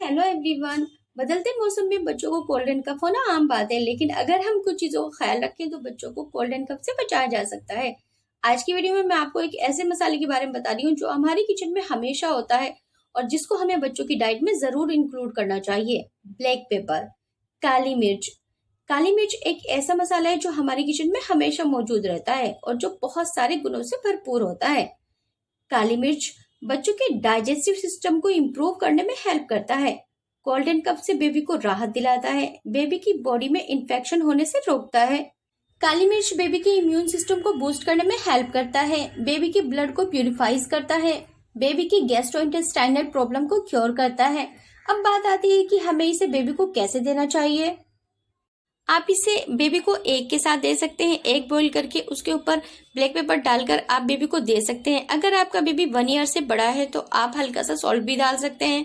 Hello everyone. बदलते मौसम में बच्चों को कोल्ड एंड कफ होना आम बात है, लेकिन अगर हम कुछ चीजों का ख्याल रखें तो बच्चों को कोल्ड एंड कफ से बचाया जा सकता है। आज की वीडियो में मैं आपको एक ऐसे मसाले के बारे में बता रही हूँ जो हमारे किचन में हमेशा होता है और जिसको हमें बच्चों की डाइट में जरूर इंक्लूड करना चाहिए। ब्लैक पेपर, काली मिर्च। काली मिर्च एक ऐसा मसाला है जो हमारे किचन में हमेशा मौजूद रहता है और जो बहुत सारे गुणों से भरपूर होता है। काली मिर्च बच्चों के डाइजेस्टिव सिस्टम को इम्प्रूव करने में हेल्प करता है। कोल्ड एंड कफ से बेबी को राहत दिलाता है, बेबी की बॉडी में इन्फेक्शन होने से रोकता है। काली मिर्च बेबी के इम्यून सिस्टम को बूस्ट करने में हेल्प करता है, बेबी के ब्लड को प्यूरिफाइज करता है, बेबी की गैस्ट्रोइंटेस्टाइनल प्रॉब्लम को क्योर करता है। अब बात आती है कि हमें इसे बेबी को कैसे देना चाहिए। आप इसे बेबी को एग के साथ दे सकते हैं। एग बॉईल करके उसके ऊपर ब्लैक पेपर डालकर आप बेबी को दे सकते हैं। अगर आपका बेबी 1 ईयर से बड़ा है तो आप हल्का सा सॉल्ट भी डाल सकते हैं